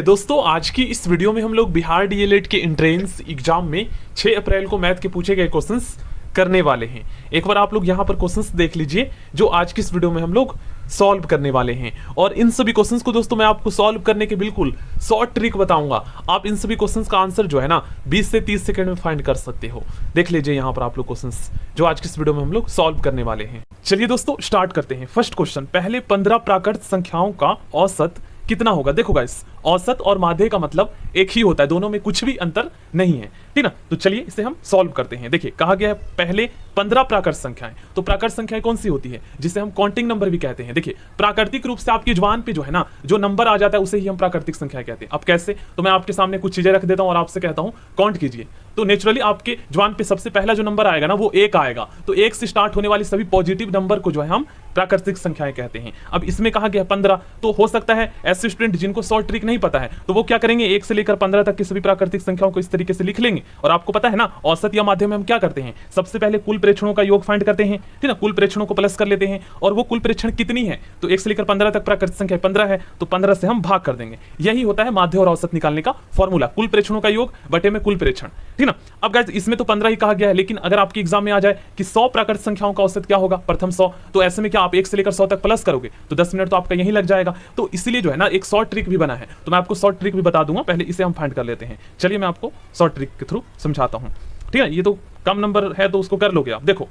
दोस्तों, आज की इस वीडियो में हम लोग बिहार डीएलएड के एंट्रेंस एग्जाम में 6 अप्रैल को मैथ के पूछे गए क्वेश्चंस करने वाले हैं। एक बार आप लोग यहाँ पर क्वेश्चंस देख लीजिए जो आज की इस वीडियो में हम लोग सॉल्व करने वाले हैं। और इन सभी क्वेश्चंस को दोस्तों मैं आपको सॉल्व करने के बिल्कुल शॉर्ट ट्रिक बताऊंगा। आप इन सभी क्वेश्चंस का आंसर जो है ना 20 से 30 सेकंड में फाइंड कर सकते हो। देख लीजिए यहाँ पर आप लोग क्वेश्चंस जो आज की इस वीडियो में हम लोग सॉल्व करने वाले हैं। चलिए दोस्तों स्टार्ट करते हैं। फर्स्ट क्वेश्चन, पहले 15 प्राकृत संख्याओं का औसत कितना होगा। देखो गाइस, औसत और माध्य का मतलब एक ही होता है, दोनों में कुछ भी अंतर नहीं है, ठीक ना। तो चलिए इसे हम सॉल्व करते हैं। देखिए कहा गया है पहले 15 प्राकृत संख्याएं। तो प्राकृत संख्याएं कौन सी होती है, जिसे हम काउंटिंग नंबर भी कहते हैं। देखिए प्राकृतिक रूप से आपकी जुबान पे जो है ना जो नंबर आ जाता है उसे ही हम प्राकृतिक संख्या कहते हैं। अब कैसे, तो मैं आपके सामने कुछ चीजें रख देता हूं और आपसे कहता हूं काउंट कीजिए। तो नेचुरली आपके जुबान पे सबसे पहला जो नंबर आएगा ना वो 1 आएगा। तो 1 से स्टार्ट होने वाली सभी पॉजिटिव नंबर को जो है हम प्राकृतिक संख्याएं कहते हैं। अब इसमें कहा गया 15, तो हो सकता है ऐसे स्टूडेंट जिनको शॉर्ट ट्रिक नहीं पता है तो वो क्या करेंगे, 1 से लेकर 15 तक की सभी प्राकृतिक संख्याओं को इस तरीके से लिख लेंगे। और आपको पता है ना औसत या माध्य में हम क्या करते हैं, सबसे पहले कुल प्रेक्षणों का योग फाइंड करते हैं, ठीक ना। कुल प्रेक्षणों को प्लस कर लेते हैं और वो कुल प्रेक्षण कितनी है, तो 1 से लेकर 15 तक प्राकृतिक संख्या 15 है, तो 15 से हम भाग कर देंगे। यही होता है माध्य और औसत निकालने का फॉर्मूला, कुल प्रेक्षणों का योग बटे में कुल प्रेक्षण, ठीक ना। अब गाइस इसमें तो 15 ही कहा गया है, लेकिन अगर आपके एग्जाम में आ जाए कि 100 प्राकृतिक संख्याओं का औसत क्या होगा, प्रथम 100, तो ऐसे में क्या आप 1 से लेकर 100 तक प्लस करोगे तो 10 मिनट तो आपका यही लग जाएगा। तो इसलिए जो है ना एक शॉर्ट ट्रिक भी बना है, तो मैं आपको शॉर्ट ट्रिक भी बता दूंगा, पहले इसे हम फाइंड कर लेते हैं। चलिए मैं आपको शॉर्ट ट्रिक के थ्रू समझाता हूं, ठीक है। ये तो कम नंबर है तो उसको कर लोगे आप। देखो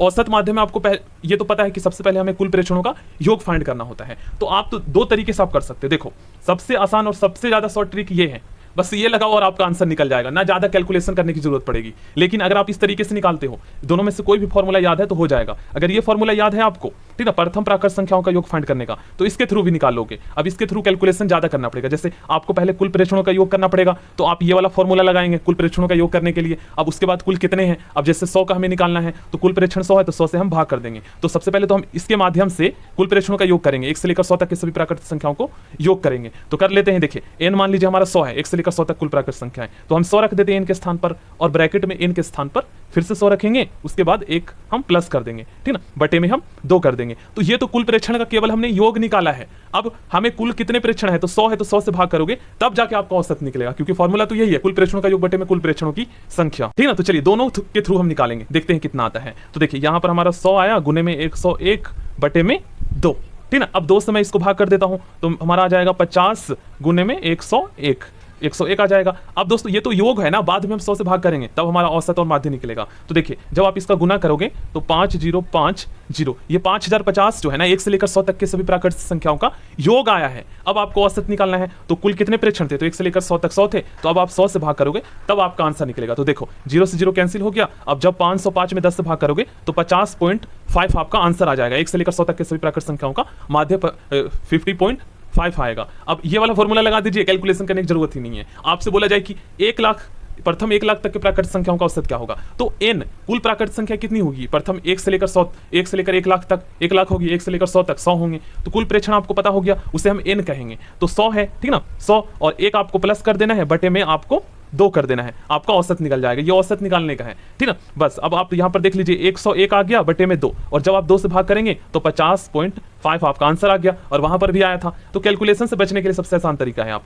औसत माध्य में आपको ये तो पता है कि सबसे पहले हमें कुल प्रेक्षणों का योग फाइंड करना होता है। तो आप तो 2 तरीके से आप कर सकते हो। देखो सबसे आसान और सबसे ज्यादा शॉर्ट ट्रिक ये है, बस ये लगाओ और आपका आंसर निकल जाएगा, ना ज्यादा कैलकुलेशन करने की जरूरत पड़ेगी। लेकिन अगर आप इस तरीके से निकालते हो, दोनों में से कोई भी फॉर्मूला याद है तो हो जाएगा। अगर ये फॉर्मूला याद है आपको, ठीक है, प्रथम प्राकृत संख्याओं का योग फाइंड करने का, तो इसके थ्रू भी निकाल लोगे। अब इसके थ्रू कैलकुलेशन ज्यादा करना पड़ेगा, जैसे आपको पहले कुल प्रेक्षणों का योग करना पड़ेगा, तो आप ये वाला फॉर्मूला लगाएंगे कुल प्रेक्षणों का योग करने के लिए। अब उसके बाद कुल कितने हैं, अब जैसे 100 का हमें निकालना है तो कुल प्रेक्षण 100 है तो 100 से हम भाग कर देंगे। तो सबसे पहले तो हम इसके माध्यम से कुल प्रेक्षणों का योग करेंगे, 1 से लेकर 100 तक के सभी प्राकृतिक संख्याओं को योग करेंगे। तो कर लेते हैं। देखिए n मान लीजिए हमारा 100 है, 1 से लेकर 100 तक कुल प्राकृतिक संख्याएं, तो हम 100 रख देते हैं n के स्थान पर, और ब्रैकेट में n के स्थान पर फिर से 100 रखेंगे, उसके बाद 1 हम प्लस कर देंगे, ठीक ना, बटे में हम 2 कर देंगे। तो ये तो कुल प्रेक्षण का केवल हमने योग निकाला है। अब हमें कुल कितने प्रेक्षण है, तो 100 है तो 100 से भाग करोगे तब जाके आपका औसत निकलेगा, क्योंकि फॉर्मूला तो यही है, कुल प्रेक्षणों का योग बटे में कुल प्रेक्षणों की संख्या, ठीक ना। तो चलिए दोनों के थ्रू हम निकालेंगे, देखते हैं कितना आता है। तो देखिए यहाँ पर हमारा 100 आया, गुने में 101 बटे में 2, ठीक ना। अब 2 से मैं इसको भाग कर देता हूं तो हमारा आ जाएगा 50 गुने में 101 आ जाएगा। अब दोस्तों ये तो योग है ना, बाद में हम 100 से भाग करेंगे तब हमारा औसत और माध्य निकलेगा। तो देखिए जब आप इसका गुना करोगे तो 5050, ये 5050 जो है ना 1 से लेकर 100 तक के सभी प्राकृतिक संख्याओं का योग आया है। अब आपको औसत निकालना है, तो कुल कितने प्रेक्षण थे, तो 1 से लेकर 100 तक 100 थे, तो अब आप 100 से भाग करोगे तब आपका आंसर निकलेगा। तो देखो 0 से 0 कैंसिल हो गया। अब जब 505 में 10 से भाग करोगे तो 50.5 आपका आंसर आ जाएगा। 1 से लेकर 100 तक के सभी प्राकृतिक संख्याओं का माध्य 50.5 आएगा। अब ये वाला फॉर्मूला लगा दीजिए, कैलकुलेशन करने की जरूरत ही नहीं है। आपसे बोला जाए कि 1 लाख, प्रथम 1 लाख तक के प्राकृतिक संख्याओं का औसत क्या होगा, तो n कुल प्राकृतिक संख्या कितनी होगी, प्रथम 1 से लेकर 100, 1 से लेकर 1 लाख तक 1 लाख होगी, 1 से लेकर 100 तक 100 होंगे। तो कुल प्रेक्षण आपको पता हो गया, उसे हम n कहेंगे। तो 100 है, ठीक ना, 100 और 1 आपको प्लस कर देना है, बटे में आपको 2 कर देना है, आपका औसत निकल जाएगा। ये औसत निकालने का है, ठीक ना। बस अब आप यहाँ पर देख लीजिए 101 आ गया बटे में 2, और जब आप 2 से भाग करेंगे तो 50.5 आपका आंसर आ गया, और वहां पर भी आया था। तो कैलकुलेशन से बचने के लिए सबसे आसान तरीका है आप।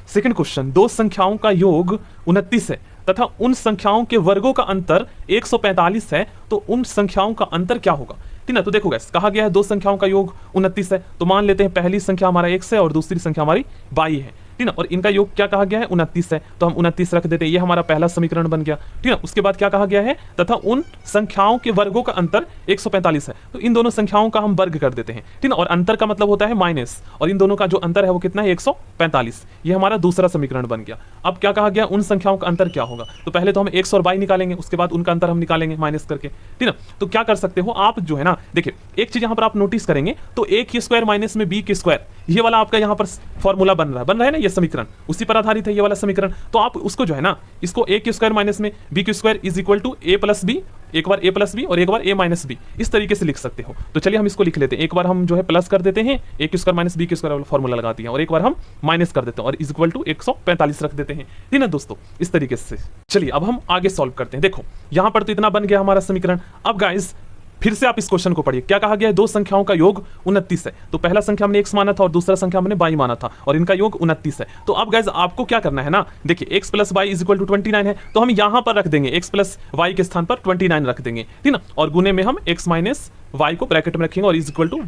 सेकंड क्वेश्चन, 2 संख्याओं का योग 29 है तथा उन संख्याओं के वर्गों का अंतर 145 है, तो उन संख्याओं का अंतर क्या होगा, ठीक ना। तो देखो गाइस कहा गया है 2 संख्याओं का योग 29 है, तो मान लेते हैं पहली संख्या हमारा x है और दूसरी संख्या हमारी y है, ठीक ना। और इनका योग क्या कहा गया है, 29 है, तो हम 29 रख देते हैं। ये हमारा पहला समीकरण बन गया, ठीक ना। उसके बाद क्या कहा गया है, तथा उन संख्याओं के वर्गों का अंतर 145 है, तो इन दोनों संख्याओं का हम वर्ग कर देते हैं, ठीक ना। और अंतर का मतलब होता है माइनस, और इन दोनों का जो अंतर है वो कितना है, 145। ये हमारा दूसरा समीकरण बन गया। अब क्या कहा गया, उन संख्याओं का अंतर क्या होगा, तो पहले तो हम x और y निकालेंगे, उसके बाद उनका अंतर हम निकालेंगे माइनस करके, ठीक ना। तो क्या कर सकते हो आप, जो है ना देखिए एक चीज यहाँ पर आप नोटिस करेंगे, तो a की स्क्वायर माइनस में b की स्क्वायर, ये वाला आपका यहाँ पर फॉर्मूला बन रहा है ना, ये समीकरण उसी पर आधारित है, ये वाला समीकरण। तो आप उसको जो है ना, इसको a की स्क्वायर माइनस में b की square is equal to a plus B, एक बार a प्लस बी और एक बार a माइनस बी, इस तरीके से लिख सकते हो। तो चलिए हम इसको लिख लेते हैं। एक बार हम जो है प्लस कर देते हैं, a की स्क्वायर माइनस b की स्क्वायर वाला फॉर्मूला लगाते हैं, और एक बार हम माइनस कर देते हैं और इज इक्वल टू 145 रख देते हैं, ठीक है दोस्तों, इस तरीके से। चलिए अब हम आगे सॉल्व करते हैं। देखो यहाँ पर तो इतना बन गया हमारा समीकरण। अब गाइस फिर से आप इस क्वेश्चन को पढ़िए, क्या कहा गया है, दो संख्याओं का योग 29 है। तो पहला संख्या हमने x माना था और दूसरा संख्या हमने y माना था, और इनका योग 29 है। तो अब गाइस आपको क्या करना है ना, देखिए x plus Y is equal to 29 है, तो हम यहां पर रख देंगे x प्लस वाई के स्थान पर 29 रख देंगे, ठीक ना, और गुने में हम x माइनस वाई को ब्रैकेट में रखेंगे और इज इक्वल टू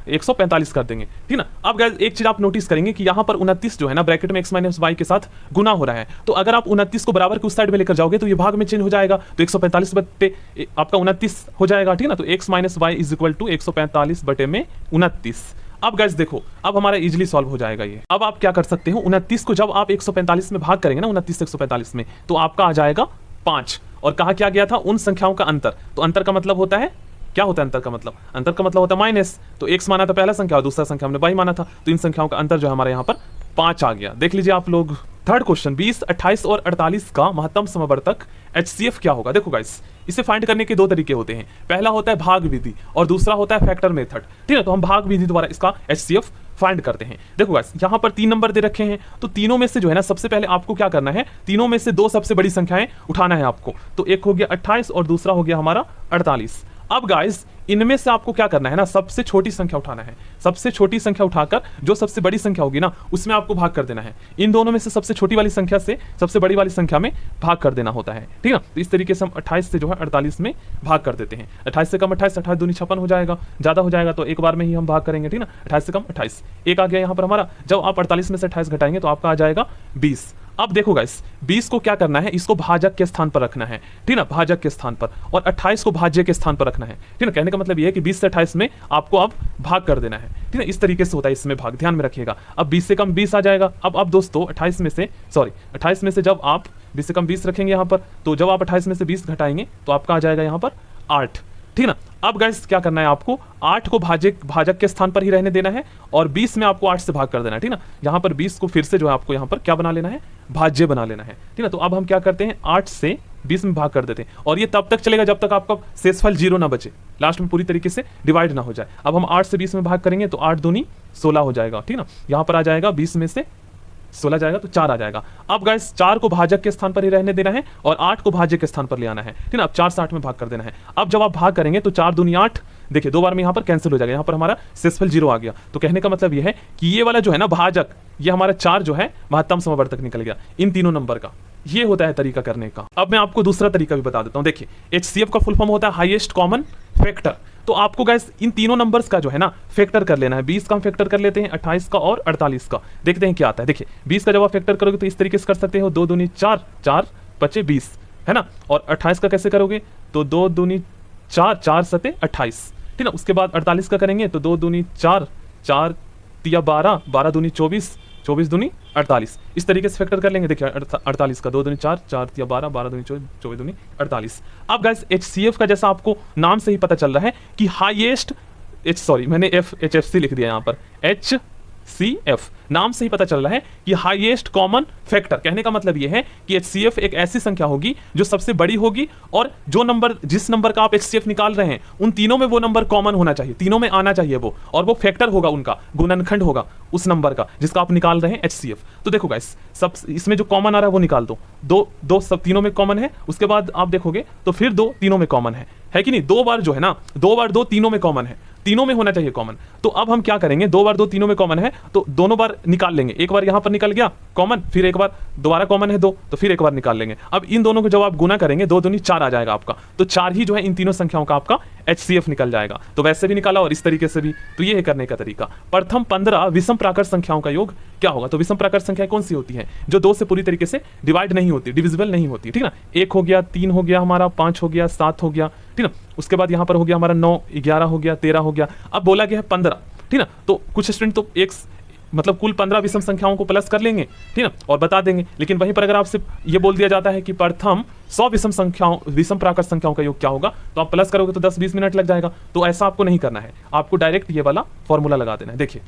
145 कर देंगे, ठीक ना। अब गाइस एक चीज आप नोटिस करेंगे कि यहाँ पर 29 जो है ना ब्रैकेट में x माइनस वाई के साथ गुना हो रहा है, तो अगर आप 29 को बराबर के उस साइड में लेकर जाओगे तो ये भाग में चेंज हो जाएगा, तो 145 बटे आपका 29 हो जाएगा, ठीक ना। तो x minus Y is equal to 145 बटे में 29। अब गाइस देखो, अब हमारा इजीली सॉल्व हो जाएगा ये। अब आप क्या कर सकते हो, 29 को जब आप 145 में भाग करेंगे ना, 29 से 145 में, तो आपका आ जाएगा 5। और कहा क्या गया था, उन संख्याओं का अंतर, तो अंतर का मतलब होता है, क्या होता है अंतर का मतलब, अंतर का मतलब होता है माइनस। तो x माना था पहला संख्या और दूसरा संख्या हमने y माना था, तो इन संख्याओं का अंतर जो है हमारे यहाँ पर 5 आ गया। देख लीजिए आप लोग। थर्ड क्वेश्चन, 20, 28 और 48 का महत्तम समवर्तक HCF क्या होगा। देखो गाइस, इसे फाइंड करने के दो तरीके होते हैं, पहला होता है भाग विधि और दूसरा होता है फैक्टर मेथड, ठीक है। तो हम भाग विधि द्वारा इसका HCF फाइंड करते हैं। देखो गाइस, यहाँ पर 3 नंबर दे रखे हैं, तो तीनों में से जो है ना सबसे पहले आपको क्या करना है, तीनों में से 2 सबसे बड़ी संख्याएं उठाना है आपको। तो एक हो गया 28 और दूसरा हो गया हमारा 48। अब गाइस इनमें से आपको क्या करना है ना, सबसे छोटी संख्या उठाना है। सबसे छोटी संख्या उठाकर जो सबसे बड़ी संख्या होगी ना उसमें आपको भाग कर देना है। इन दोनों में से सबसे छोटी वाली संख्या से सबसे बड़ी वाली संख्या में भाग कर देना होता है, ठीक है। तो इस तरीके से हम 28 से जो है 48 में भाग कर देते हैं। 28 से कम 28, 28 दूनी 56 हो जाएगा, ज्यादा हो जाएगा तो एक बार में ही हम भाग करेंगे, ठीक ना। 28 से कम 28, एक आ गया यहाँ पर हमारा। जब आप 48 में से 28 घटाएंगे तो आपका आ जाएगा 20। अब देखो गाइस, 20 को क्या करना है, इसको भाजक के स्थान पर रखना है, ठीक ना, भाजक के स्थान पर, और 28 को भाज्य के स्थान पर रखना है, ठीक ना। कहने का मतलब ये है कि 20 से 28 में आपको अब भाग कर देना है, ठीक है। इस तरीके से होता है इसमें भाग, ध्यान में रखिएगा। अब 20 से कम 20 आ जाएगा। अब दोस्तों 28 में से जब आप 20 से कम 20 रखेंगे यहाँ पर, तो जब आप 28 में से 20 घटाएंगे तो आपका आ जाएगा यहाँ पर 8, ठीक ना। अब गाइस क्या करना है आपको, 8 को भाजक के स्थान पर ही रहने देना है और 20 में आपको 8 से भाग कर देना है, ठीक ना। यहाँ पर 20 को फिर से जो है आपको यहाँ पर क्या बना लेना है, भाज्य बना लेना है, ठीक ना। तो अब हम क्या करते हैं, 8 से 20 में भाग कर देते हैं और ये तब तक चलेगा जब तक आपका शेषफल 0 ना बचे, लास्ट में पूरी तरीके से डिवाइड ना हो जाए। अब हम 8 से 20 में भाग करेंगे तो 8 दूनी 16 हो जाएगा, ठीक ना। यहाँ पर आ जाएगा 20 में से 16 जाएगा तो 4 आ जाएगा। अब गाइस 4 को भाजक के स्थान पर ही रहने देना है और 8 को भाज्य के स्थान पर ले आना है, ठीक ना। अब 4 से 8 में भाग कर देना है। अब जब आप भाग करेंगे तो 4 दूनी 8, देखिए 2 बार में यहाँ पर कैंसिल हो जाएगा, यहाँ पर हमारा शेषफल 0 आ गया। तो कहने का मतलब ये है कि ये वाला जो है ना भाजक, ये हमारा 4 जो है महत्तम समवर्तक निकल गया इन तीनों नंबर का। ये होता है तरीका करने का। अब मैं आपको दूसरा तरीका भी बता देता हूँ। देखिए HCF का फुल फॉर्म होता है हाईएस्ट कॉमन फैक्टर। तो आपको गाइस इन तीनों नंबर्स का जो है ना फैक्टर कर लेना है। 20 का हम फैक्टर कर लेते हैं, 28 का और 48 का, देखते हैं क्या आता है। देखिए 20 का जब आप फैक्टर करोगे तो इस तरीके से कर सकते हो, 2 दूनी 4, 4 बचे 20, है ना। और 28 का कैसे करोगे, तो 2 दूनी 4, 4 सते 28, ठीक ना। उसके बाद 48 का करेंगे तो 2 दूनी 4, 4 तिया 12, 12 दूनी 24, 24 दूनी 48, इस तरीके से फैक्टर कर लेंगे। देखिए 48 का 2 दूनी 4, 4 तिया 12, 12 दूनी 24, 24 दूनी 48। अब गाइस HCF का जैसा आपको नाम से ही पता चल रहा है कि हाईएस्ट मैंने HFC लिख दिया यहाँ पर, HCF नाम से ही पता चल रहा है कि हाईएस्ट कॉमन फैक्टर। कहने का मतलब ये है कि HCF एक ऐसी संख्या होगी जो सबसे बड़ी होगी और जो नंबर, जिस नंबर का आप HCF निकाल रहे हैं उन तीनों में वो नंबर कॉमन होना चाहिए, तीनों में आना चाहिए वो, और वो फैक्टर होगा उनका, गुणनखंड होगा उस नंबर का जिसका आप निकाल रहे हैं HCF। तो देखो गाइस, सब इसमें जो कॉमन आ रहा है वो निकाल दो, दो सब तीनों में कॉमन है, उसके बाद आप देखोगे तो फिर 2 तीनों में कॉमन है कि नहीं। 2 बार जो है ना, 2 बार 2 तीनों में कॉमन है, तीनों में होना चाहिए कॉमन। तो अब हम क्या करेंगे, 2 बार 2 तीनों में कॉमन है तो दोनों बार निकाल लेंगे। एक बार यहां पर निकल गया कॉमन, फिर एक बार दोबारा कॉमन है 2, तो फिर एक बार निकाल लेंगे। अब इन दोनों को जब आप गुना करेंगे 2 दूनी 4 आ जाएगा आपका, तो 4 ही जो है इन तीनों संख्याओं का आपका HCF निकल जाएगा। तो वैसे भी निकाला और इस तरीके से भी, तो ये है करने का तरीका। प्रथम 15 विषम प्राकृत संख्याओं का योग क्या होगा। तो विषम प्राकृत संख्या कौन सी होती है, जो 2 से पूरी तरीके से डिवाइड नहीं होती, डिविजिबल नहीं होती, ठीक ना। 1 हो गया, 3 हो गया हमारा, 5 हो गया, 7 हो गया, ठीक ना। उसके बाद यहाँ पर हो गया हमारा 9, 11 हो गया, 13 हो गया। अब बोला गया है 15, ठीक ना। तो कुछ स्टूडेंट तो एक मतलब कुल 15 विषम संख्याओं को प्लस कर लेंगे, ठीक ना, और बता देंगे। लेकिन वहीं पर अगर आपसे ये बोल दिया जाता है कि प्रथम 100 विषम प्राकृत संख्याओं का योग क्या होगा, तो आप प्लस करोगे तो 10-20 मिनट लग जाएगा। तो ऐसा आपको नहीं करना है, आपको डायरेक्ट ये वाला फॉर्मूला लगा देना है। देखिए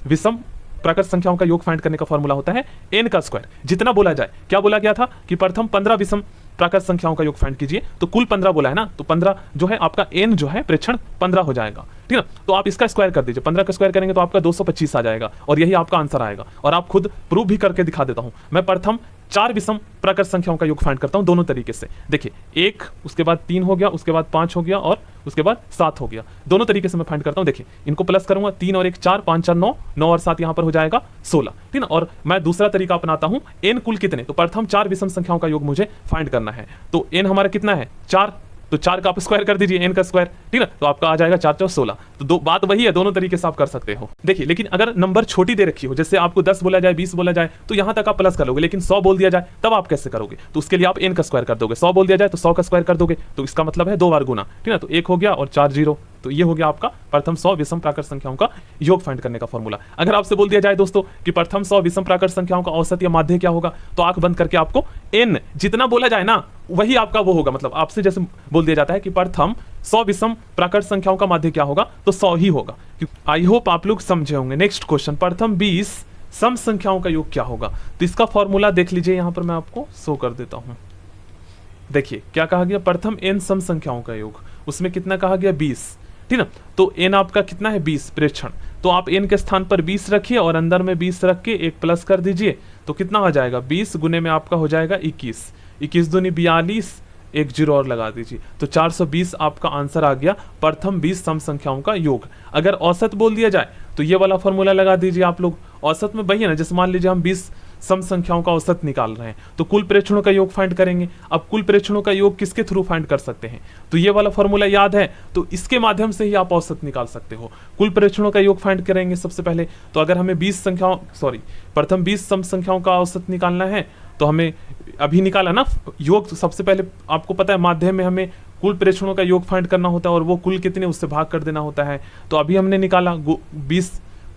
विषम प्राकृत संख्याओं का योग फाइंड करने का फॉर्मूला होता है n का स्क्वायर। जितना बोला जाए, क्या बोला गया था कि प्रथम 15 विषम प्राकृत संख्याओं का योग फाइंड कीजिए, तो कुल 15 बोला है ना, तो 15 जो है आपका n जो है प्रेक्षण 15 हो जाएगा, ठीक ना। तो आप इसका स्क्वायर कर दीजिए, 15 का स्क्वायर करेंगे तो आपका 225 आ जाएगा और यही आपका आंसर आएगा। और आप खुद प्रूव भी करके दिखा देता हूं मैं। प्रथम 4 विषम प्राकृत संख्याओं का योग फाइंड करता हूं दोनों तरीके से। देखिए 1, उसके बाद 3 हो गया, उसके बाद 5 हो गया और उसके बाद 7 हो गया। दोनों तरीके से मैं फाइंड करता हूं। देखिए इनको प्लस करूंगा, 3 और 1 4, 5 4 9, 9 और 7 यहां पर हो जाएगा 16, ठीक ना। और मैं दूसरा तरीका अपनाता हूं, n कुल कितने, तो प्रथम 4 विषम संख्याओं का योग मुझे फाइंड करना है। तो n हमारा कितना है 4, तो 4 का आप स्क्वायर कर दीजिए, n का स्क्वायर, ठीक ना, तो आपका आ जाएगा 4 4 16। तो दो बात वही है, दोनों तरीके से आप कर सकते हो। देखिए लेकिन अगर नंबर छोटी दे रखी हो, जैसे आपको 10 बोला जाए, 20 बोला जाए, तो यहां तक आप प्लस कर लोगे, लेकिन 100 बोल दिया जाए तब आप कैसे करोगे, तो उसके लिए आप n का स्क्वायर कर दोगे। 100 बोल दिया जाए तो 100 का स्क्वायर कर दोगे, तो इसका मतलब है 2 बार गुना, ठीक ना। तो 1 हो गया और 4 0, तो ये हो गया आपका प्रथम 100 विषम प्राकृत संख्याओं का योग फाइंड करने का फॉर्मूला। अगर आपसे बोल दिया जाए दोस्तों कि प्रथम 100 विषम प्राकृत संख्याओं का औसत या माध्य क्या होगा, तो आंख बंद करके आपको n जितना बोला जाए ना वही आपका वो होगा। मतलब आपसे जैसे बोल दिया जाता है कि प्रथम 100 विषम प्राकृत संख्याओं का माध्य क्या होगा, तो 100 ही होगा। आई होप आप लोग समझे होंगे। नेक्स्ट क्वेश्चन, प्रथम 20 सम संख्याओं का योग क्या होगा, तो इसका फॉर्मूला देख लीजिए, यहां पर मैं आपको शो कर देता हूं। देखिए क्या कहा गया, प्रथम n सम संख्याओं का योग, उसमें कितना कहा गया 20, ठीक ना। तो n आपका कितना है 20 प्रेक्षण, तो आप n के स्थान पर 20 रखिए और अंदर में 20 रख के एक प्लस कर दीजिए, तो कितना हो जाएगा 20 गुने में आपका हो जाएगा 21, 21 दूनी 42, एक 0 और लगा दीजिए, तो 420 आपका आंसर आ गया प्रथम 20 सम संख्याओं का योग। अगर औसत बोल दिया जाए तो ये वाला फॉर्मूला लगा दीजिए आप लोग। औसत में वही है ना, जैसे मान लीजिए हम 20 सम संख्याओं का औसत निकाल रहे हैं, तो कुल प्रेक्षणों का योग फाइंड करेंगे। अब कुल प्रेक्षणों का योग किसके थ्रू फाइंड कर सकते हैं, तो ये वाला फॉर्मूला याद है, तो इसके माध्यम से ही आप औसत निकाल सकते हो। कुल प्रेक्षणों का योग फाइंड करेंगे सबसे पहले, तो अगर हमें 20 संख्याओं प्रथम 20 सम संख्याओं का औसत निकालना है, तो हमें अभी निकाला ना योग, तो सबसे पहले आपको पता है माध्यम में हमें कुल प्रेक्षणों का योग फाइंड करना होता है और वो कुल कितने उससे भाग कर देना होता है। तो अभी हमने निकाला 20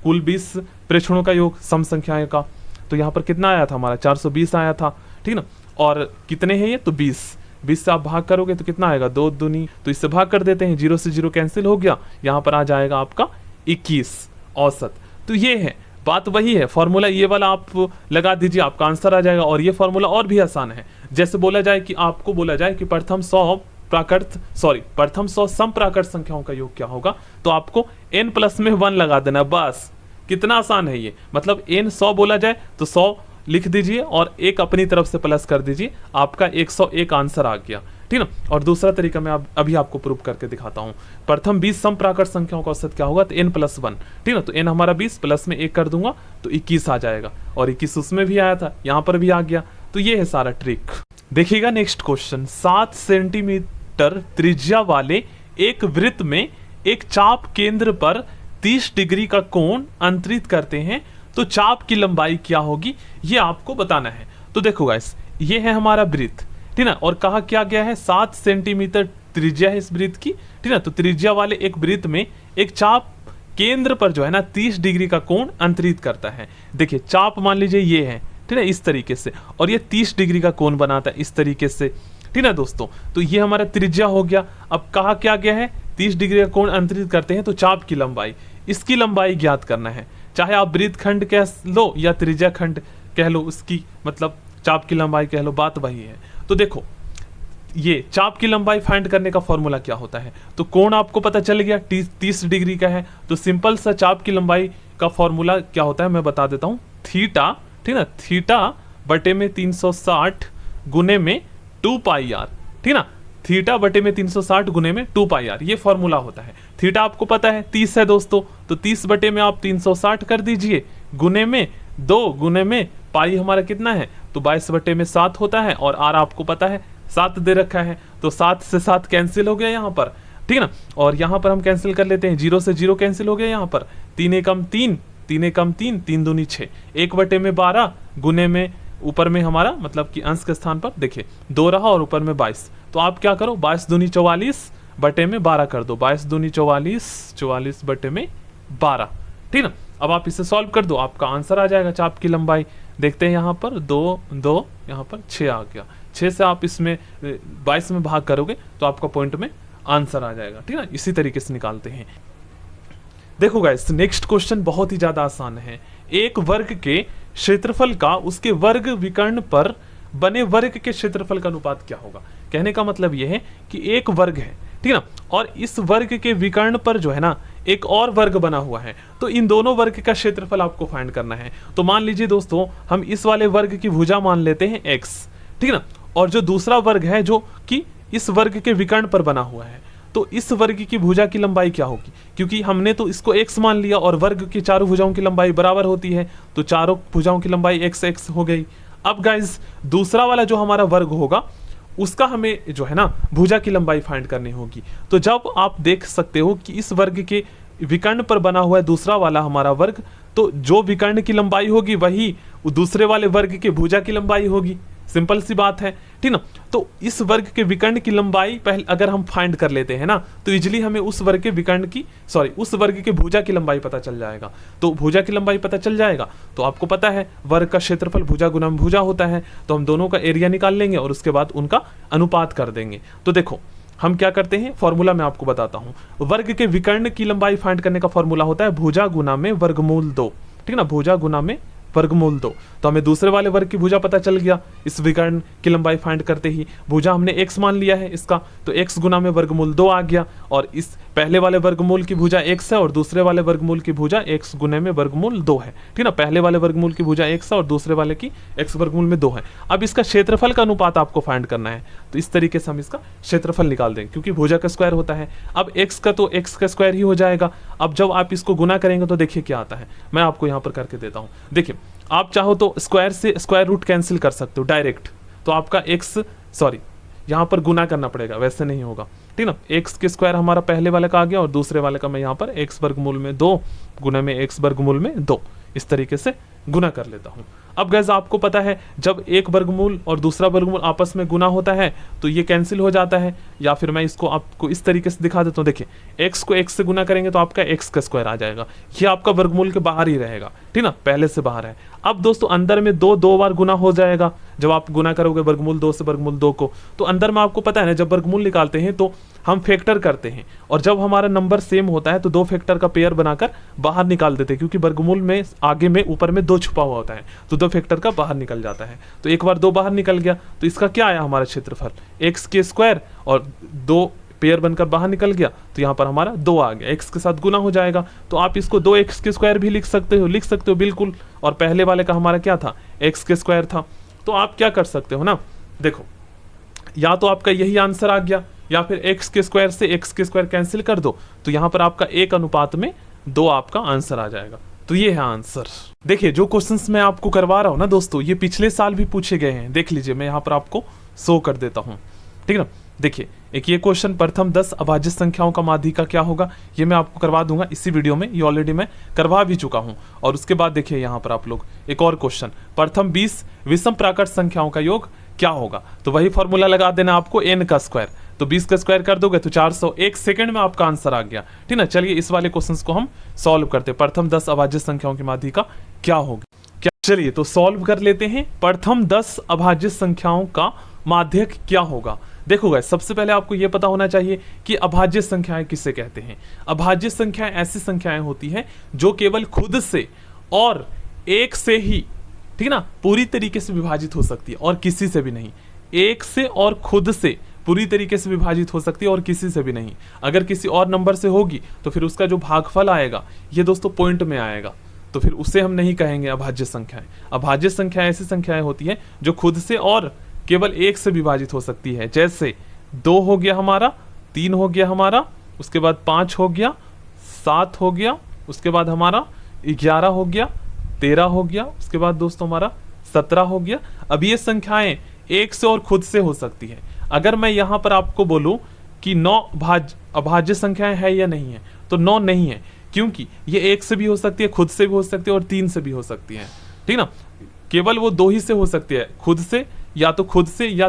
कुल 20 प्रेक्षणों का योग सम संख्याएं का, तो यहाँ पर कितना आया था हमारा 420 आया था, ठीक ना। और कितने हैं ये, तो 20 से आप भाग करोगे तो कितना आएगा 2 दूनी, तो इससे भाग कर देते हैं, 0 से 0 कैंसिल हो गया, यहाँ पर आ जाएगा आपका 21 औसत। तो ये है बात वही है, फॉर्मूला ये वाला आप लगा दीजिए, आपका आंसर आ जाएगा। और ये फॉर्मूला और भी आसान है, जैसे बोला जाए कि आपको बोला जाए कि प्रथम 100 सम प्राकृत संख्याओं का योग क्या होगा, तो आपको n प्लस में 1 लगा देना, बस। कितना आसान है ये, मतलब n 100 बोला जाए तो 100 लिख दीजिए और एक अपनी तरफ से प्लस कर दीजिए, आपका 101 आंसर आ गया, ठीक ना। और दूसरा तरीका मैं अभी आपको प्रूव करके दिखाता हूँ। प्रथम 20 सम प्राकृत संख्याओं का औसत क्या होगा, तो n प्लस 1, ठीक ना। तो n हमारा 20 प्लस में 1 कर दूंगा तो 21 आ जाएगा, और 21 उसमें भी आया था, यहाँ पर भी आ गया। तो ये है सारा ट्रिक। देखिएगा नेक्स्ट क्वेश्चन, 7 सेंटीमीटर त्रिज्या वाले एक वृत्त में एक चाप केंद्र पर 30 डिग्री का कोण अंतरित करते हैं, तो चाप की लंबाई क्या होगी, ये आपको बताना है। तो देखो गाइस, ये है हमारा वृत्त, ठीक ना, और कहा क्या गया है 7 सेंटीमीटर त्रिज्या है इस वृत्त की, ठीक ना। तो त्रिज्या वाले एक वृत्त में एक चाप केंद्र पर जो है ना 30 डिग्री का कोण अंतरित करता है। देखिए चाप मान लीजिए ये है, ठीक है, इस तरीके से, और ये 30 डिग्री का कोण बनाता है इस तरीके से, ठीक है दोस्तों। तो ये हमारा त्रिज्या हो गया। अब कहा क्या गया है 30 डिग्री का कोण अंतरित करते हैं, तो चाप की लंबाई, इसकी लंबाई ज्ञात करना है। चाहे आप वृत्त खंड कह लो या त्रिज्या खंड कह लो, उसकी मतलब चाप की लंबाई कह लो, बात वही है। तो देखो ये चाप की लंबाई फाइंड करने का फॉर्मूला क्या होता है, तो कोण आपको पता चल गया 30 डिग्री का है, तो सिंपल सा चाप की लंबाई का फॉर्मूला क्या होता है मैं बता देता हूँ। थीटा, ठीक ना, थीटा बटे में 360 गुने में 2 पाई आर, ठीक ना, थीटा बटे में 360 गुने में 2 पाई आर, ये फॉर्मूला होता है। थीटा आपको पता है 30 है दोस्तों, तो 30 बटे में आप 360 कर दीजिए, गुने में 2 गुने में पाई हमारा कितना है, तो 22 बटे में 7 होता है, और आर आपको पता है 7 दे रखा है, तो 7 से 7 कैंसिल हो गया यहाँ पर, ठीक ना। और यहाँ पर हम कैंसिल कर लेते हैं, 0 से 0 कैंसिल हो गया यहाँ पर, 3 एकम 3, 3 एकम 3, 3 दूनी 6, 1 बटे में 12 गुने में ऊपर में हमारा मतलब कि अंश के स्थान पर देखिए 2 रहा और ऊपर में 22, तो आप क्या करो 22 दूनी 44 बटे में 12 कर दो, 22 दूनी 44, 44 बटे में 12, ठीक ना। अब आप इसे सॉल्व कर दो, आपका आंसर आ जाएगा चाप की लंबाई। देखते हैं यहाँ पर 2 2, यहाँ पर 6 आ गया, 6 से आप इसमें 22 में भाग करोगे तो आपका पॉइंट में आंसर आ जाएगा, ठीक ना। इसी तरीके से निकालते हैं। देखो गाइस नेक्स्ट क्वेश्चन बहुत ही ज्यादा आसान है। एक वर्ग के क्षेत्रफल का उसके वर्ग विकर्ण पर बने वर्ग के क्षेत्रफल का अनुपात क्या होगा। कहने का मतलब यह है कि एक वर्ग है, ठीक है ना, और इस वर्ग के विकर्ण पर जो है ना एक और वर्ग बना हुआ है, तो इन दोनों वर्ग का क्षेत्रफल आपको फाइंड करना है। तो मान लीजिए दोस्तों, हम इस वाले वर्ग की भुजा मान लेते हैं x, ठीक है ना, और जो दूसरा वर्ग है जो कि इस वर्ग के विकर्ण पर बना हुआ है, तो इस वर्ग की भुजा की लंबाई क्या होगी, क्योंकि हमने तो इसको x मान लिया और वर्ग की चारों भुजाओं की लंबाई बराबर होती है, तो चारों भुजाओं की लंबाई x x हो गई। अब गाइस दूसरा वाला जो हमारा वर्ग होगा उसका हमें जो है ना भुजा की लंबाई फाइंड करनी होगी। तो जब आप देख सकते हो कि इस वर्ग के विकर्ण पर बना हुआ है दूसरा वाला हमारा वर्ग, तो जो विकर्ण की लंबाई होगी वही दूसरे वाले वर्ग के भुजा की लंबाई होगी। सिंपल सी बात है, ठीक ना। तो इस वर्ग के विकर्ण की लंबाई पहले अगर हम फाइंड कर लेते हैं ना, तो इजिली हमें उस वर्ग के विकर्ण की उस वर्ग के भुजा की लंबाई पता चल जाएगा। तो भुजा की लंबाई पता चल जाएगा तो आपको पता है वर्ग का क्षेत्रफल भुजा गुना भुजा होता है, तो हम दोनों का एरिया निकाल लेंगे और उसके बाद उनका अनुपात कर देंगे। तो देखो हम क्या करते हैं, फॉर्मूला मैं आपको बताता हूँ। वर्ग के विकर्ण की लंबाई फाइंड करने का फॉर्मूला होता है भुजा गुना में वर्गमूल 2, ठीक ना, भुजा गुना में वर्गमूल 2। तो हमें दूसरे वाले वर्ग की भुजा पता चल गया इस विकर्ण की लंबाई फाइंड करते ही। भुजा हमने x मान लिया है इसका, तो x गुना में वर्गमूल 2 आ गया, और इस पहले वाले वर्गमूल की भुजा x है और दूसरे वाले वर्गमूल की भुजा x गुने में वर्गमूल 2 है, ठीक ना। पहले वाले वर्गमूल की भुजा x है और दूसरे वाले की x वर्गमूल में 2 है। अब इसका क्षेत्रफल का अनुपात आपको फाइंड करना है, तो इस तरीके से हम इसका क्षेत्रफल निकाल देंगे, क्योंकि भुजा का स्क्वायर होता है। अब x का तो x का स्क्वायर ही हो जाएगा। अब जब आप इसको गुना करेंगे तो देखिए क्या आता है, मैं आपको यहाँ पर करके देता हूँ। देखिए आप चाहो तो स्क्वायर से स्क्वायर रूट कैंसिल कर सकते हो डायरेक्ट, तो आपका यहाँ पर गुना करना पड़ेगा, वैसे नहीं होगा, ठीक ना। x के स्क्वायर हमारा पहले वाले का आ गया और दूसरे वाले का मैं यहाँ पर x वर्गमूल में 2 गुना में x वर्गमूल में 2 इस तरीके से गुना कर लेता हूँ। अब गैस आपको पता है जब एक वर्गमूल और दूसरा वर्गमूल आपस में गुना होता है तो ये कैंसिल हो जाता है, या फिर मैं इसको आपको इस तरीके से दिखा देता हूँ। देखिए x को x से गुना करेंगे तो आपका x का स्क्वायर आ जाएगा, ये आपका वर्गमूल के बाहर ही रहेगा, ठीक ना, पहले से बाहर है। अब दोस्तों अंदर में दो बार गुना हो जाएगा, जब आप गुना करोगे वर्गमूल 2 से वर्गमूल 2 को, तो अंदर में आपको पता है ना जब वर्गमूल निकालते हैं तो हम फैक्टर करते हैं, और जब हमारा नंबर सेम होता है तो 2 फैक्टर का पेयर बनाकर बाहर निकाल देते हैं, क्योंकि वर्गमूल में आगे में ऊपर में 2 छुपा हुआ होता है, तो 2 फैक्टर का बाहर निकल जाता है। तो एक बार 2 बाहर निकल गया तो इसका क्या आया हमारा क्षेत्रफल x के स्क्वायर, और 2 पेयर बनकर बाहर निकल गया तो यहाँ पर हमारा 2 आ गया, x के साथ गुना हो जाएगा। तो आप इसको 2x के स्क्वायर भी लिख सकते हो बिल्कुल, और पहले वाले का हमारा क्या था, x के स्क्वायर था। तो आप क्या कर सकते हो ना, देखो या तो आपका यही आंसर आ गया, या फिर x के स्क्वायर से x के स्क्वायर कैंसिल कर दो, तो यहाँ पर आपका 1:2 आपका आंसर आ जाएगा। तो ये है आंसर। देखिए जो क्वेश्चंस मैं आपको करवा रहा हूँ ना दोस्तों, ये पिछले साल भी पूछे गए हैं, देख लीजिए मैं यहाँ पर आपको शो कर देता हूँ, ठीक है ना। देखिए एक ये क्वेश्चन प्रथम 10 अभाज्य संख्याओं का माध्यिका क्या होगा, ये मैं आपको करवा दूंगा इसी वीडियो में, ये ऑलरेडी मैं करवा भी चुका हूँ। और उसके बाद देखिए यहाँ पर आप लोग एक और क्वेश्चन, प्रथम 20 विषम प्राकट संख्याओं का योग क्या होगा, तो वही फॉर्मूला लगा देना आपको n का स्क्वायर, तो 20 का स्क्वायर कर दोगे तो 400, 1 सेकंड में आपका आंसर आ गया, ठीक ना। चलिए इस वाले क्वेश्चंस को हम सॉल्व करते हैं, प्रथम 10 अभाज्य संख्याओं की माध्यिका क्या होगी, क्या, चलिए तो सॉल्व कर लेते हैं। प्रथम 10 अभाज्य संख्याओं का माध्यक क्या होगा। देखो गाइस सबसे पहले आपको यह पता होना चाहिए कि अभाज्य संख्याएं किसे कहते हैं। अभाज्य संख्याएं ऐसी संख्याएं होती हैं जो केवल खुद से और एक से ही, ठीक ना, पूरी तरीके से विभाजित हो सकती है और किसी से भी नहीं। एक से और खुद से पूरी तरीके से विभाजित हो सकती है और किसी से भी नहीं। अगर किसी और नंबर से होगी तो फिर उसका जो भागफल आएगा ये दोस्तों पॉइंट में आएगा, तो फिर उसे हम नहीं कहेंगे अभाज्य संख्याएं। अभाज्य संख्याएं ऐसी संख्याएं होती हैं जो खुद से और केवल एक से विभाजित हो सकती है, जैसे 2 हो गया हमारा, 3 हो गया हमारा, उसके बाद 5 हो गया, 7 हो गया, उसके बाद हमारा 11 हो गया, 13 हो गया, उसके बाद दोस्तों हमारा 17 हो गया। अब ये संख्याएं एक से और खुद से हो सकती है। अगर मैं यहाँ पर आपको बोलूं कि 9 अभाज्य संख्याएं है या नहीं है, तो 9 नहीं है, क्योंकि ये एक से भी हो सकती है, खुद से भी हो सकती है और 3 से भी हो सकती है, ठीक ना। केवल वो 2 ही से हो सकती है, खुद से या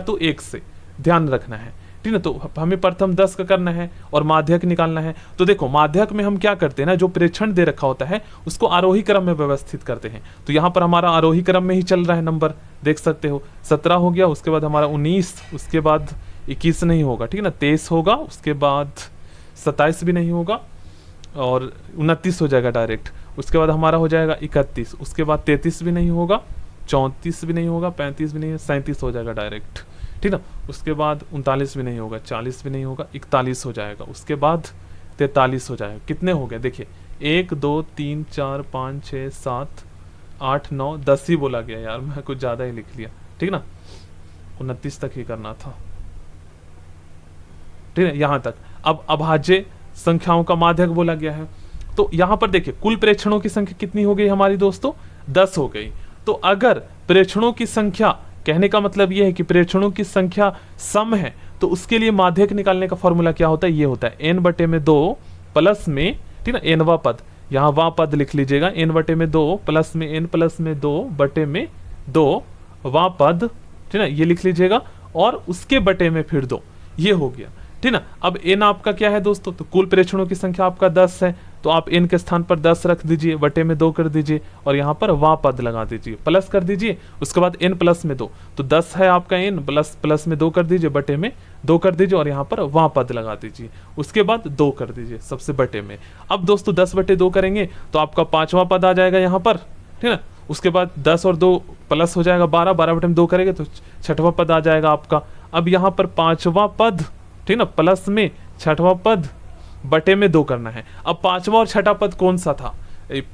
तो एक से, ध्यान रखना है, ठीक ना। तो हमें प्रथम 10 का करना है और माध्यक निकालना है। तो देखो माध्यक में हम क्या करते हैं ना, जो प्रेक्षण दे रखा होता है उसको आरोही क्रम में व्यवस्थित करते हैं। तो यहाँ पर हमारा आरोही क्रम में ही चल रहा है नंबर, देख सकते हो 17 हो गया, उसके बाद हमारा 19, उसके बाद 21 नहीं होगा, ठीक है ना, 23 होगा, उसके बाद 27 भी नहीं होगा और 29 हो जाएगा डायरेक्ट, उसके बाद हमारा हो जाएगा 31, उसके बाद 33 भी नहीं होगा, 34 भी नहीं होगा, 35 भी नहीं है, 37 हो जाएगा डायरेक्ट, ठीक ना। उसके बाद 39 भी नहीं होगा, 40 भी नहीं होगा, 41 हो जाएगा, उसके बाद 43 हो जाएगा। कितने हो गए देखिए, 1 2 3 4 5 6 7 8 9 10 ही बोला गया यार, मैं कुछ ज्यादा ही लिख लिया, ठीक ना, 29 तक ही करना था, ठीक है, यहां तक। अब अभाज्य संख्याओं का माध्यक बोला गया है, तो यहां पर देखिए कुल प्रेक्षणों की संख्या कितनी हो गई हमारी दोस्तों, 10 हो गई। तो अगर प्रेक्षणों की संख्या, कहने का मतलब यह है कि प्रेक्षणों की संख्या सम है, तो उसके लिए माध्यक निकालने का फॉर्मूला क्या होता है, ये होता है n/2 प्लस में, ठीक ना, n वा पद, यहाँ वा पद लिख लीजिएगा, n/2 प्लस में n प्लस में 2 बटे में 2 वा पद, ठीक ना, ये लिख लीजिएगा, और उसके बटे में फिर 2, ये हो गया, ठीक ना। अब n आपका क्या है दोस्तों, तो कुल प्रेक्षणों की संख्या आपका 10 है, तो आप n के स्थान पर 10 रख दीजिए, बटे में 2 कर दीजिए, और यहाँ पर वा पद लगा दीजिए, प्लस कर दीजिए, उसके बाद n प्लस में 2, तो 10 है आपका n, प्लस में 2 कर दीजिए, बटे में 2 कर दीजिए, और यहाँ पर वा पद लगा दीजिए, उसके बाद 2 कर दीजिए सबसे बटे में। अब दोस्तों 10/2 करेंगे तो आपका 5वां पद आ जाएगा यहाँ पर, ठीक है, उसके बाद 10 और 2 प्लस हो जाएगा 12, 12/2 करेंगे तो 6वां पद आ जाएगा आपका। अब यहाँ पर 5वां पद, ठीक ना, प्लस में 6वां पद बटे में 2 करना है। अब 5वां और 6वां पद कौन सा था,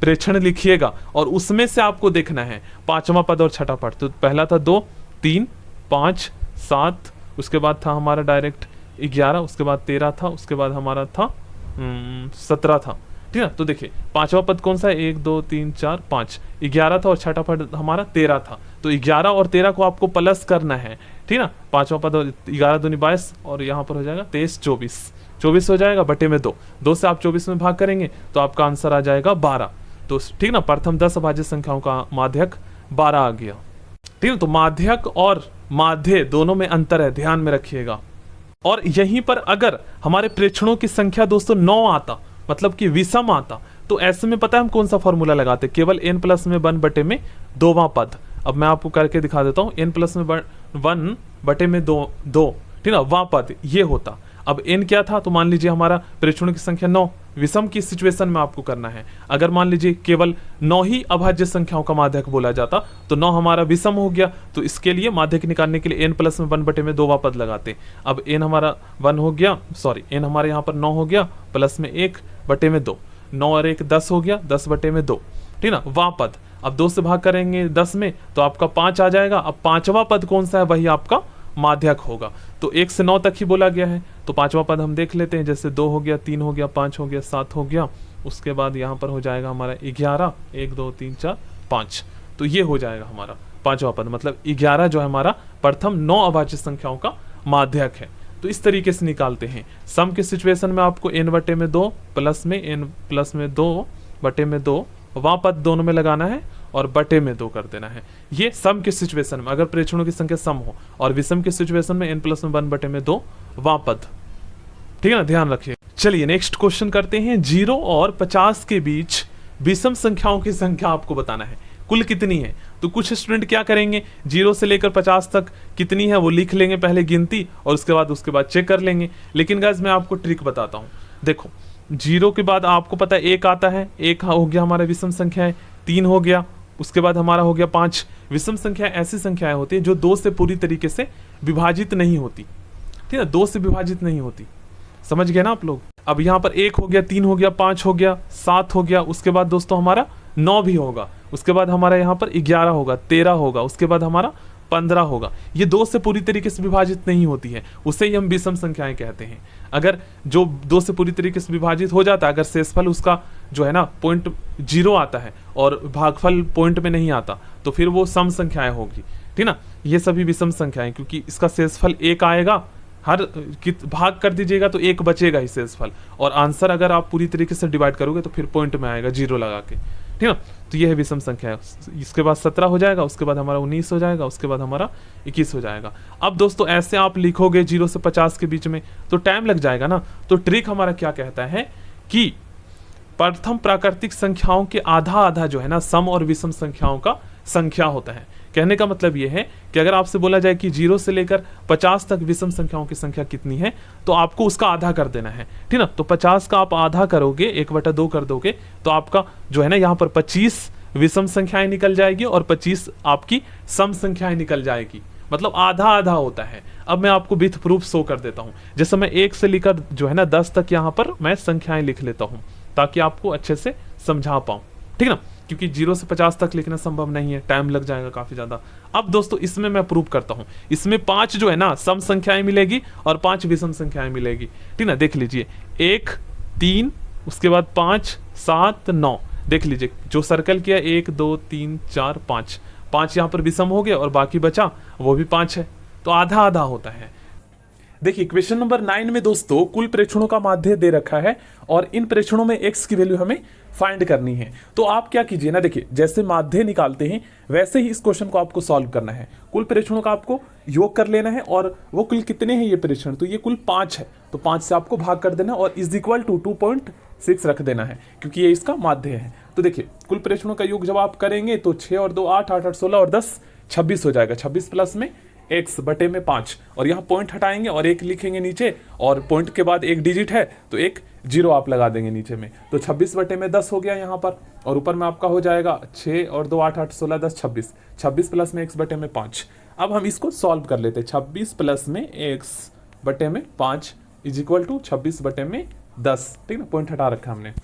प्रेक्षण लिखिएगा और उसमें से आपको देखना है 5वां पद और 6वां पद। तो पहला था 2 3 5 7, उसके बाद था हमारा डायरेक्ट 11, उसके बाद 13 था, उसके बाद हमारा था 17 था, ठीक है। तो देखिए 5वां पद कौन सा है, 1 2 3 4 5, 11 था, और 6वां पद हमारा 13 था। तो 11 और 13 को आपको प्लस करना है, ठीक ना, 5वां पद और 11 दूनी 22, और यहाँ पर हो जाएगा 23 24 हो जाएगा, बटे में 2 से आप 24 में भाग करेंगे तो आपका आंसर आ जाएगा 12। तो ठीक ना, प्रथम 10 अभाज्य संख्याओं का माध्यक 12 आ गया, ठीक है। तो माध्यक और माध्य दोनों में अंतर है, ध्यान में रखिएगा। और यहीं पर अगर हमारे प्रेक्षणों की संख्या दोस्तों 9 आता, मतलब कि विषम आता, तो ऐसे में पता है हम कौन सा फॉर्मूला लगाते, केवल n प्लस में 1 बटे में 2वां पद। अब मैं आपको करके दिखा देता हूँ, n प्लस में 1 बटे में 2, ठीक ना, वां पद ये होता। अब n क्या था, तो मान लीजिए हमारा प्रेक्षणों की संख्या 9, विषम की सिचुएशन में आपको करना है। अगर मान लीजिए केवल 9 ही अभाज्य संख्याओं का माध्यक बोला जाता तो 9 हमारा विषम हो गया, तो इसके लिए माध्यक निकालने के लिए n प्लस में 1 बटे में 2वां पद लगाते। अब n हमारा 1 हो गया, सॉरी n हमारे यहाँ पर 9 हो गया, प्लस में 1 बटे में 2, 9 और 1 10 हो गया, 10 बटे में 2, ठीक ना, वां पद। अब 2 से भाग करेंगे 10 में तो आपका 5 आ जाएगा। अब 5वां पद कौन सा है, वही आपका माध्यक होगा। तो 1 से 9 तक ही बोला गया है, तो 5वां पद हम देख लेते हैं, जैसे 2 हो गया, 3 हो गया, 5 हो गया, 7 हो गया, उसके बाद यहाँ पर हो जाएगा हमारा 11, 1 2 3 4 5, तो ये हो जाएगा हमारा 5वां पद, मतलब 11 जो है हमारा प्रथम 9 अभाज्य संख्याओं का माध्यक है। तो इस तरीके से निकालते हैं। सम के सिचुएशन में आपको n बटे में 2 प्लस में n प्लस में 2 बटे में 2 वां पद दोनों में लगाना है और बटे में 2 कर देना है। ये सम के सिचुएशन में, अगर प्रेक्षणों की संख्या सम हो, और विषम के सिचुएशन में n प्लस में 1 बटे में 2 वां पद, ठीक है ना, ध्यान रखिए। चलिए नेक्स्ट क्वेश्चन करते हैं। 0 और 50 के बीच विषम संख्याओं की संख्या आपको बताना है, कुल कितनी है। तो कुछ स्टूडेंट क्या करेंगे, 0 से लेकर 50 तक कितनी है वो लिख लेंगे पहले गिनती, और उसके बाद चेक कर लेंगे। लेकिन गाइस मैं आपको ट्रिक बताता हूँ। देखो 0 के बाद आपको पता है 1 आता है, 1 हो गया हमारा विषम संख्या है, 3 हो गया, उसके बाद हमारा हो गया 5। विषम संख्या ऐसी संख्याएं होती है जो 2 से पूरी तरीके से विभाजित नहीं होती, ठीक है, 2 से विभाजित नहीं होती, समझ गए ना आप लोग। अब यहाँ पर 1 हो गया, 3 हो गया, 5 हो गया, 7 हो गया, उसके बाद दोस्तों हमारा 9 भी होगा, उसके बाद हमारा यहाँ पर 11 होगा, 13 होगा, उसके बाद हमारा 15 होगा। ये 2 से पूरी तरीके से विभाजित नहीं होती है, उसे ही हम विषम संख्याएं कहते हैं। अगर जो 2 से पूरी तरीके से विभाजित हो जाता है, अगर शेषफल उसका जो है ना पॉइंट 0 आता है और भागफल पॉइंट में नहीं आता, तो फिर वो सम संख्याएं होगी, ठीक ना। ये सभी विषम संख्याएं, क्योंकि इसका शेषफल 1 आएगा, हर भाग कर दीजिएगा तो 1 बचेगा ही शेषफल, और आंसर अगर आप पूरी तरीके से डिवाइड करोगे तो फिर पॉइंट में आएगा 0 लगा के, ठीक है। तो ये है विषम संख्या है। इसके बाद 17 हो जाएगा, उसके बाद हमारा 19 हो जाएगा, उसके बाद हमारा 21 हो जाएगा। अब दोस्तों ऐसे आप लिखोगे 0 से 50 के बीच में तो टाइम लग जाएगा ना। तो ट्रिक हमारा क्या कहता है कि प्रथम प्राकृतिक संख्याओं के आधा आधा जो है ना सम और विषम संख्याओं का संख्या होता है। कहने का मतलब यह है कि अगर आपसे बोला जाए कि 0 से लेकर 50 तक विषम संख्याओं की संख्या कितनी है, तो आपको उसका आधा कर देना है, ठीक ना। तो 50 का आप आधा करोगे, 1/2 कर दोगे, तो आपका जो है ना यहाँ पर 25 विषम संख्याएं निकल जाएगी और 25 आपकी सम संख्याएं निकल जाएगी। मतलब आधा आधा होता है। अब मैं आपको विथ प्रूफ शो कर देता हूँ। जैसे मैं 1 से लेकर जो है ना 10 तक यहाँ पर मैं संख्याएं लिख लेता हूँ ताकि आपको अच्छे से समझा पाऊँ, ठीक ना, क्योंकि 0 से 50 तक लिखना संभव नहीं है, टाइम लग जाएगा काफी ज्यादा। अब दोस्तों इसमें मैं प्रूव करता हूं, इसमें 5 जो है ना सम संख्याएं मिलेगी और 5 विषम संख्याएं मिलेगी, ठीक ना। देख लीजिए 1 3 उसके बाद 5 7 9, देख लीजिए जो सर्कल किया 1 2 3 4 5, 5 यहाँ पर विषम हो गया और बाकी बचा वो भी 5 है, तो आधा आधा होता है। देखिए क्वेश्चन नंबर 9 में दोस्तों कुल प्रेक्षणों का माध्य दे रखा है और इन प्रेक्षणों में x की वैल्यू हमें फाइंड करनी है। तो आप क्या कीजिए ना, देखिए जैसे माध्य निकालते हैं वैसे ही इस क्वेश्चन को आपको सॉल्व करना है। कुल प्रेक्षणों का आपको योग कर लेना है और वो कुल कितने हैं ये प्रेक्षण, तो ये कुल 5 है, तो 5 से आपको भाग कर देना और इज इक्वल टू 2.6 रख देना है क्योंकि ये इसका माध्य है। तो देखिए कुल प्रेक्षणों का योग जब आप करेंगे तो 6 और 2 8 8 8 16 और 10 26 हो जाएगा। 26 प्लस में x बटे में 5 और यहाँ पॉइंट हटाएंगे और 1 लिखेंगे नीचे और पॉइंट के बाद एक डिजिट है तो एक 0 आप लगा देंगे नीचे में, तो 26 बटे में 10 हो गया यहाँ पर और ऊपर में आपका हो जाएगा 6 और 2 8 8 16 10 26, 26 प्लस में x बटे में 5। अब हम इसको सॉल्व कर लेते हैं। 26 प्लस में x बटे में 5 इज इक्वल टू 26 बटे में 10, ठीक ना, पॉइंट हटा रखा हमने।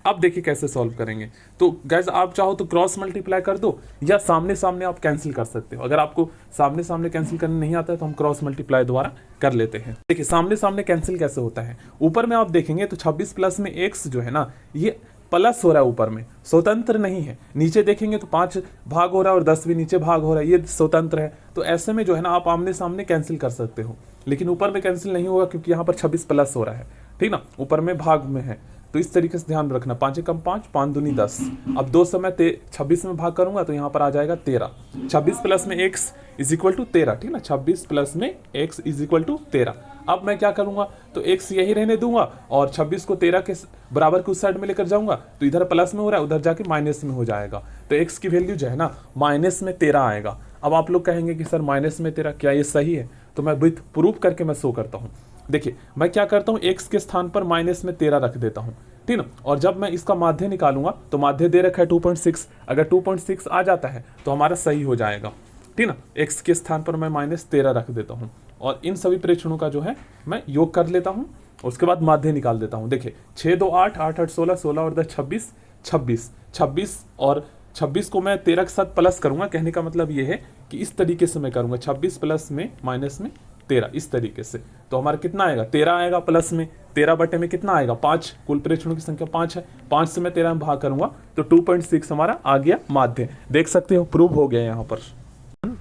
अब देखिए कैसे सॉल्व करेंगे। तो गाइस आप चाहो तो क्रॉस मल्टीप्लाई कर दो या सामने सामने आप कैंसिल कर सकते हो। अगर आपको सामने सामने कैंसिल करने नहीं आता है तो हम क्रॉस मल्टीप्लाई द्वारा कर लेते हैं। देखिए सामने सामने कैंसिल कैसे होता है, ऊपर में आप देखेंगे तो 26 प्लस में x जो है ना ये प्लस हो रहा है, ऊपर में स्वतंत्र नहीं है। नीचे देखेंगे तो 5 भाग हो रहा है और 10 भी नीचे भाग हो रहा है, ये स्वतंत्र है। तो ऐसे में जो है ना आप आमने सामने कैंसिल कर सकते हो, लेकिन ऊपर में कैंसिल नहीं होगा क्योंकि यहाँ पर 26 प्लस हो रहा है, ठीक ना, ऊपर में भाग में है। तो इस तरीके से ध्यान रखना, 5 कम 5 5 दूनी 10। अब 2 समय 26 में भाग करूंगा तो यहाँ पर आ जाएगा 13। 26 प्लस में x इज इक्वल टू 13, ठीक ना, 26 प्लस में x इज इक्वल टू 13। अब मैं क्या करूंगा तो x यही रहने दूंगा और 26 को 13 के बराबर के उस साइड में लेकर जाऊंगा तो इधर प्लस में हो रहा है उधर जाके माइनस में हो जाएगा, तो x की वैल्यू जो है ना माइनस में 13 आएगा। अब आप लोग कहेंगे कि सर माइनस में 13 क्या ये सही है, तो मैं विथ प्रूफ करके मैं शो करता हूँ। देखिए मैं क्या करता हूँ x के स्थान पर माइनस में 13 रख देता हूँ, ठीक ना, और जब मैं इसका माध्य निकालूंगा तो माध्य दे रखा है 2.6, अगर 2.6 आ जाता है तो हमारा सही हो जाएगा, ठीक ना। x के स्थान पर मैं -13 रख देता हूँ और इन सभी प्रेक्षणों का जो है मैं योग कर लेता हूँ, उसके बाद माध्य निकाल देता हूँ। देखिए 6 2 8 8 8 16 16 और 10 26 26 26 और 26 को मैं 13 के साथ प्लस करूंगा। कहने का मतलब ये है कि इस तरीके से मैं करूंगा, 26 प्लस में माइनस में 13 इस तरीके से, तो हमारा कितना आएगा 13 आएगा, प्लस में 13 बटे में कितना आएगा 5, कुल प्रेक्षणों की संख्या 5 है, 5 से मैं 13 में भाग करूंगा तो 2.6 हमारा आ गया माध्य। देख सकते हो प्रूव हो गया यहाँ पर।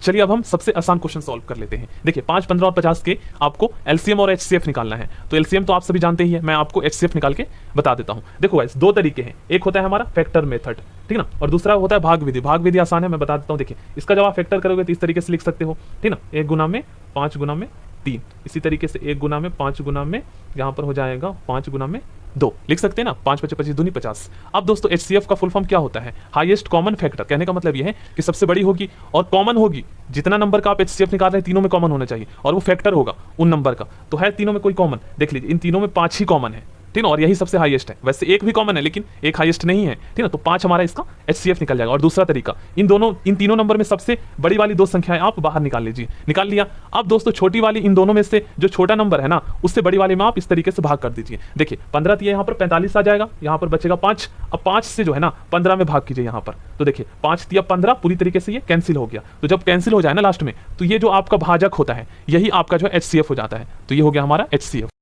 चलिए अब हम सबसे आसान क्वेश्चन सॉल्व कर लेते हैं। देखिए 5 15 और 50 के आपको एलसीएम और एचसीएफ निकालना है। तो एलसीएम तो आप सभी जानते ही है, मैं आपको एचसीएफ निकाल के बता देता हूं। देखो गाइस दो तरीके हैं, एक होता है हमारा फैक्टर मेथड, ठीक ना, और दूसरा होता है भाग विधि। भाग विधि आसान है, मैं बता देता हूं। देखिए इसका जब आप फैक्टर करोगे तो इस तरीके से लिख सकते हो, ठीक ना, 1 गुना में 5 गुना में 3, इसी तरीके से 1 गुना में 5 गुना में यहाँ पर हो जाएगा 5 गुना में 2 लिख सकते हैं ना, 5 5 25 दूनी 50। अब दोस्तों एचसीएफ का फुल फॉर्म क्या होता है, हाईएस्ट कॉमन फैक्टर। कहने का मतलब यह है कि सबसे बड़ी होगी और कॉमन होगी, जितना नंबर का आप एचसीएफ निकाल रहे हैं तीनों में कॉमन होना चाहिए और वो फैक्टर होगा उन नंबर का। तो है तीनों में कोई कॉमन, देख लीजिए इन तीनों में 5 ही कॉमन है, ठीक ना, और यही सबसे हाईएस्ट है। वैसे एक भी कॉमन है लेकिन एक हाईएस्ट नहीं है, ठीक ना, तो 5 हमारा इसका एचसीएफ निकल जाएगा। और दूसरा तरीका, इन तीनों नंबर में सबसे बड़ी वाली 2 संख्याएं आप बाहर निकाल लीजिए, निकाल लिया। अब दोस्तों छोटी वाली इन दोनों में से जो छोटा नंबर है ना उससे बड़ी वाली में आप इस तरीके से भाग कर दीजिए। देखिए 15 दिए, यहाँ पर 45 आ जाएगा, यहाँ पर बचेगा 5। अब 5 से जो है ना 15 में भाग कीजिए यहाँ पर, तो देखिए 5 दिया 15, पूरी तरीके से ये कैंसिल हो गया। तो जब कैंसिल हो जाए ना लास्ट में, तो ये जो आपका भाजक होता है यही आपका जो एचसीएफ हो जाता है। तो ये हो गया हमारा एचसीएफ।